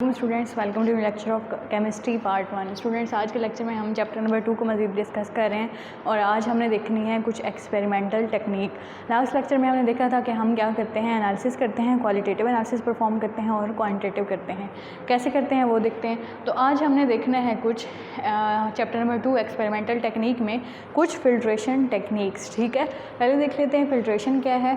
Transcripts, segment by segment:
Students, welcome to lecture of chemistry part 1। Students, आज के lecture में हम चैप्टर नंबर 2 को मज़ीद डिस्कस कर रहे हैं और आज हमने देखनी है कुछ एक्सपेरिमेंटल टेक्निक। लास्ट लेक्चर में हमने देखा था कि हम क्या करते हैं, एनालिसिस करते हैं, क्वालिटेटिव एनालिसिस परफॉर्म करते हैं और क्वांटिटेटिव करते हैं। कैसे करते हैं वो देखते हैं। तो आज हमने देखना है कुछ चैप्टर नंबर 2 एक्सपेरिमेंटल टेक्निक में कुछ फिल्ट्रेशन टेक्निक्स। ठीक है, पहले देख लेते हैं फिल्ट्रेशन क्या है।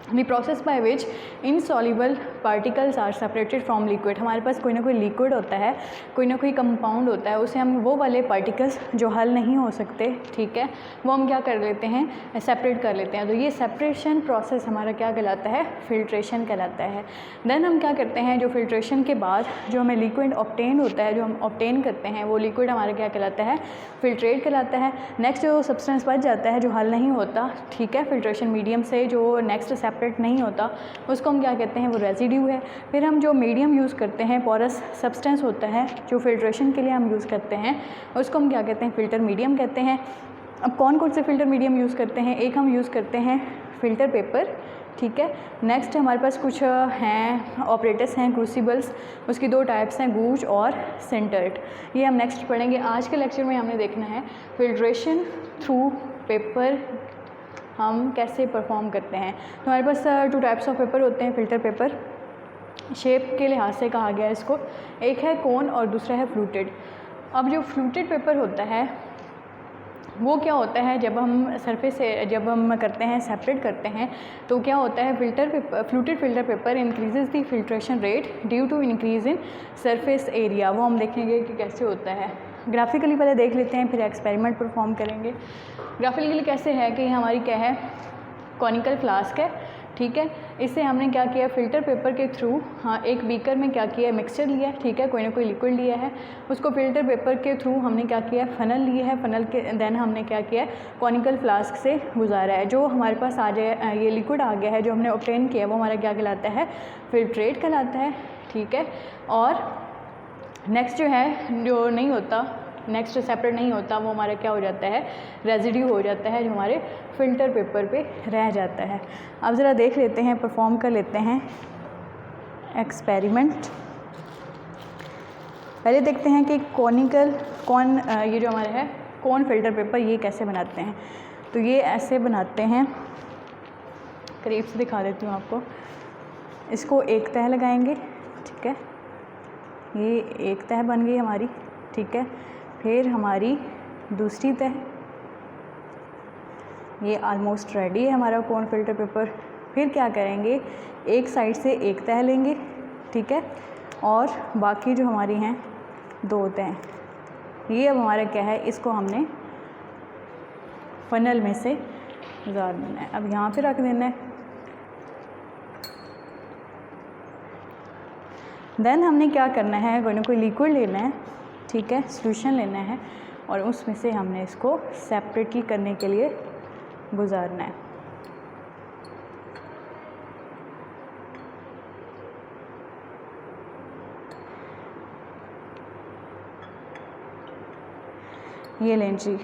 The process by which insoluble particles are separated from liquid. हमारे पास कोई ना कोई लिक्विड होता है, कोई ना कोई कंपाउंड होता है, उसे हम वो वाले पार्टिकल्स जो हल नहीं हो सकते, ठीक है, वो हम क्या कर लेते हैं, सेपरेट कर लेते हैं। तो ये सेपरेशन प्रोसेस हमारा क्या कहलाता है, फिल्ट्रेशन कहलाता है। देन हम क्या करते हैं, जो फिल्ट्रेशन के बाद जो हमें लिक्विड ऑब्टेन होता है, जो हम ऑब्टेन करते हैं, वो लिक्विड हमारा क्या कहलाता है, फिल्ट्रेट कहलाता है। नेक्स्ट जो सब्सटेंस बच जाता है जो हल नहीं होता, ठीक है, फिल्ट्रेशन मीडियम से जो नेक्स्ट सेपरेट नहीं होता, उसको हम क्या कहते हैं, वो रेजिड्यू है। फिर हम जो मीडियम यूज़ करते हैं, पोरस सब्सटेंस होता है जो फिल्ट्रेशन के लिए हम यूज़ करते हैं, उसको हम क्या कहते हैं, फ़िल्टर मीडियम कहते हैं। अब कौन कौन से फ़िल्टर मीडियम यूज़ करते हैं, एक हम यूज़ करते हैं फ़िल्टर पेपर, ठीक है। नेक्स्ट हमारे पास कुछ हैं ऑपरेटर्स हैं, क्रूसिबल्स, उसकी दो टाइप्स हैं, गूज और सेंटर्ड। ये हम नेक्स्ट पढ़ेंगे। आज के लेक्चर में हमने देखना है फिल्ट्रेशन थ्रू पेपर हम कैसे परफॉर्म करते हैं। तो हमारे पास 2 टाइप्स ऑफ पेपर होते हैं फ़िल्टर पेपर। शेप के लिहाज से कहा गया है इसको, एक है कोन और दूसरा है फ्लूटेड। अब जो फ्लूटेड पेपर होता है वो क्या होता है, जब हम सरफेस से जब हम करते हैं, सेपरेट करते हैं, तो क्या होता है, fluted filter paper increases the filtration rate due to increase in surface area. वो हम देखेंगे कि कैसे होता है। ग्राफिकली पहले देख लेते हैं, फिर एक्सपेरिमेंट परफॉर्म करेंगे। ग्राफिकली कैसे है कि हमारी क्या है, कॉनिकल फ्लास्क है, ठीक है। इससे हमने क्या किया, फ़िल्टर पेपर के थ्रू, हाँ, एक बीकर में क्या किया, मिक्सचर लिया है, ठीक है, कोई ना कोई लिक्विड लिया है, उसको फ़िल्टर पेपर के थ्रू हमने क्या किया, फ़नल लिए है, फ़नल के देन हमने क्या किया, कॉनिकल फ्लास्क से गुजारा है। जो हमारे पास आ जाए, ये लिक्विड आ गया है जो हमने ऑब्टेन किया, वो हमारा क्या कहलाता है, फिल्ट्रेट कहलाता है, ठीक है। और नेक्स्ट जो है, जो नहीं होता, नेक्स्ट सेपरेट नहीं होता, वो हमारा क्या हो जाता है, रेजिड्यू हो जाता है, जो हमारे फ़िल्टर पेपर पे रह जाता है। अब ज़रा देख लेते हैं, परफॉर्म कर लेते हैं एक्सपेरिमेंट। पहले देखते हैं कि ये जो हमारा है कौन फ़िल्टर पेपर, ये कैसे बनाते हैं। तो ये ऐसे बनाते हैं, करीब से दिखा देती हूँ आपको। इसको एक तह लगाएंगे, ठीक है, ये एक तह बन गई हमारी, ठीक है। फिर हमारी दूसरी तह, ये आलमोस्ट रेडी है हमारा कौन फ़िल्टर पेपर। फिर क्या करेंगे, एक साइड से एक तह लेंगे, ठीक है, और बाकी जो हमारी हैं 2 तह, ये अब हमारा क्या है, इसको हमने फ़नल में से गुजार देना है। अब यहाँ पे रख देना है। देन हमने क्या करना है, कोई ना कोई लिक्विड लेना है, ठीक है, सॉल्यूशन लेना है, और उसमें से हमने इसको सेपरेटली करने के लिए गुजारना है। ये लें जी।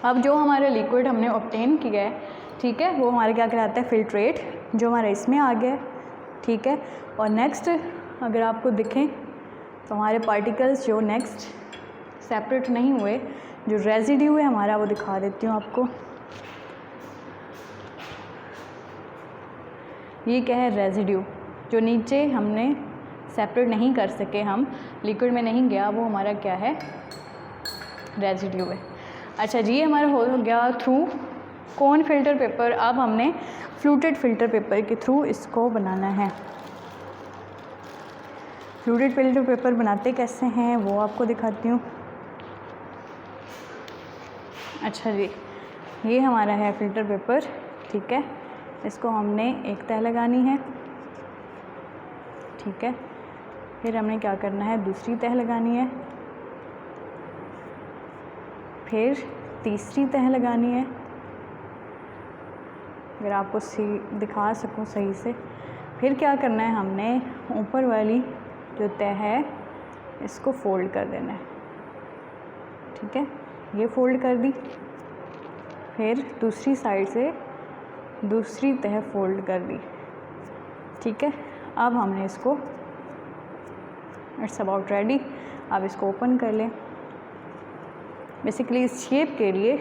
अब जो हमारा लिक्विड हमने ऑब्टेन किया है, ठीक है, वो हमारा क्या कहलाता है, फिल्ट्रेट, जो हमारा इसमें आ गया है, ठीक है। और नेक्स्ट अगर आपको दिखें तो हमारे पार्टिकल्स जो नेक्स्ट सेपरेट नहीं हुए, जो रेजिड्यू है हमारा, वो दिखा देती हूँ आपको। ये क्या है, रेजिड्यू, जो नीचे हमने सेपरेट नहीं कर सके, हम लिक्विड में नहीं गया, वो हमारा क्या है, रेजिड्यू है। अच्छा जी, हमारा हो गया थ्रू कौन फ़िल्टर पेपर। अब हमने फ्लूटेड फ़िल्टर पेपर के थ्रू इसको बनाना है। फ्लूटेड फ़िल्टर पेपर बनाते कैसे हैं वो आपको दिखाती हूँ। अच्छा जी, ये हमारा है फ़िल्टर पेपर, ठीक है, इसको हमने एक तह लगानी है, ठीक है। फिर हमने क्या करना है, दूसरी तह लगानी है, फिर तीसरी तह लगानी है, अगर आपको दिखा सकूँ सही से। फिर क्या करना है, हमने ऊपर वाली जो तह है इसको फ़ोल्ड कर देना है, ठीक है, ये फ़ोल्ड कर दी। फिर दूसरी साइड से दूसरी तह फ़ोल्ड कर दी, ठीक है। अब हमने इसको इट्स अबाउट रेडी। आप इसको ओपन कर लें। बेसिकली इस शेप के लिए,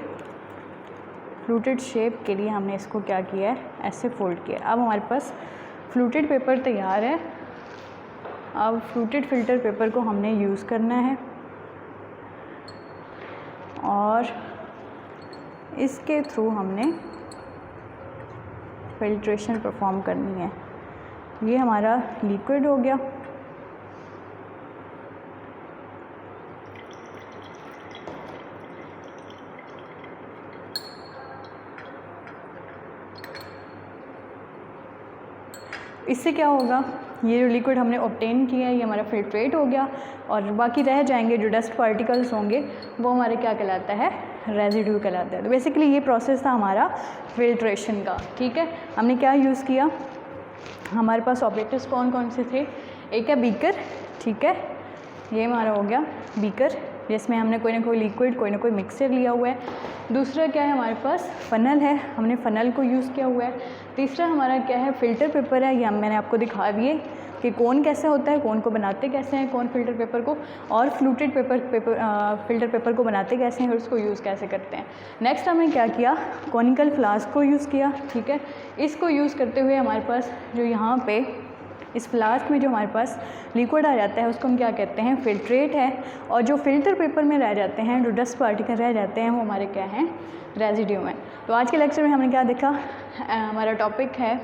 फ्लूटेड शेप के लिए हमने इसको क्या किया है, ऐसे फोल्ड किया। अब हमारे पास फ्लूटेड पेपर तैयार है। अब फ्लूटेड फ़िल्टर पेपर को हमने यूज़ करना है और इसके थ्रू हमने फिल्ट्रेशन परफॉर्म करनी है। ये हमारा लिक्विड हो गया। इससे क्या होगा, ये जो लिक्विड हमने ऑब्टेन किया है ये हमारा फिल्ट्रेट हो गया और बाकी रह जाएंगे जो डस्ट पार्टिकल्स होंगे वो हमारे क्या कहलाता है, रेजिड्यू कहलाता है। तो बेसिकली ये प्रोसेस था हमारा फिल्ट्रेशन का। ठीक है, हमने क्या यूज़ किया, हमारे पास ऑपरेटर्स कौन कौन से थे, एक है बीकर। ठीक है, ये हमारा हो गया बीकर जिसमें हमने कोई ना कोई लिक्विड, कोई ना कोई मिक्सचर लिया हुआ है। दूसरा क्या है, हमारे पास फ़नल है, हमने फ़नल को यूज़ किया हुआ है। तीसरा हमारा क्या है, फ़िल्टर पेपर है। ये मैंने आपको दिखा दिए कि कौन कैसे होता है, कौन को बनाते कैसे हैं, कौन फ़िल्टर पेपर को, और फ्लूटेड फ़िल्टर पेपर को बनाते कैसे हैं और उसको यूज़ कैसे करते हैं। नेक्स्ट हमने क्या किया, कॉनिकल फ्लास्क को यूज़ किया। ठीक है, इसको यूज़ करते हुए हमारे पास जो यहाँ पे इस फ्लास्क में जो हमारे पास लिक्विड आ जाता है उसको हम क्या कहते हैं, फिल्ट्रेट है। और जो फ़िल्टर पेपर में रह जाते हैं, जो डस्ट पार्टिकल रह जाते हैं, वो हमारे क्या हैं, रेजिड्यू हैं। तो आज के लेक्चर में हमने क्या देखा, हमारा टॉपिक है,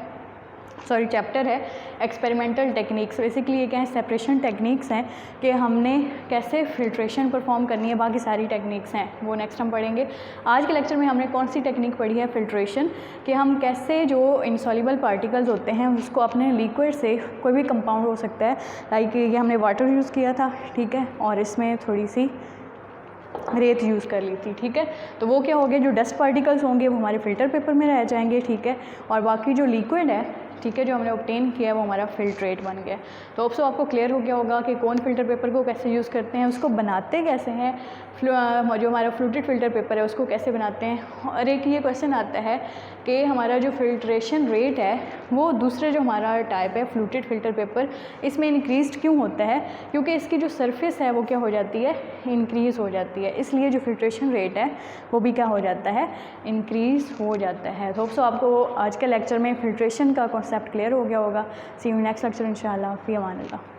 सॉरी चैप्टर है एक्सपेरिमेंटल टेक्निक्स। बेसिकली ये क्या है, सेपरेशन टेक्निक्स हैं कि हमने कैसे फिल्ट्रेशन परफॉर्म करनी है। बाकी सारी टेक्निक्स हैं वो नेक्स्ट हम पढ़ेंगे। आज के लेक्चर में हमने कौन सी टेक्निक पढ़ी है, फिल्ट्रेशन, कि हम कैसे जो इनसॉल्युबल पार्टिकल्स होते हैं उसको अपने लिक्विड से, कोई भी कंपाउंड हो सकता है, लाइक ये हमने वाटर यूज़ किया था। ठीक है, और इसमें थोड़ी सी रेत यूज़ कर ली थी। ठीक है, तो वो क्या हो गया, जो डस्ट पार्टिकल्स होंगे वो हमारे फ़िल्टर पेपर में रह जाएंगे। ठीक है, और बाकी जो लिक्विड है, ठीक है, जो हमने ऑब्टेन किया है वो हमारा फिल्ट्रेट बन गया। तो अब आपको क्लियर हो गया होगा कि कौन फ़िल्टर पेपर को कैसे यूज़ करते हैं, उसको बनाते कैसे हैं, जो हमारा फ्लूटेड फ़िल्टर पेपर है उसको कैसे बनाते हैं। और एक ये क्वेश्चन आता है कि हमारा जो फिल्ट्रेशन रेट है वो दूसरे जो हमारा टाइप है फ्लूटेड फ़िल्टर पेपर, इसमें इंक्रीज़ क्यों होता है, क्योंकि इसकी जो सरफेस है वो क्या हो जाती है, इंक्रीज़ हो जाती है। इसलिए जो फिल्ट्रेशन रेट है वो भी क्या हो जाता है, इंक्रीज़ हो जाता है। तो आपको आज के लेक्चर में फिल्ट्रेशन का कॉन्सेप्ट क्लियर हो गया होगा। सी यू नेक्स्ट लेक्चर इंशाल्लाह। फ़ी अमान अल्लाह।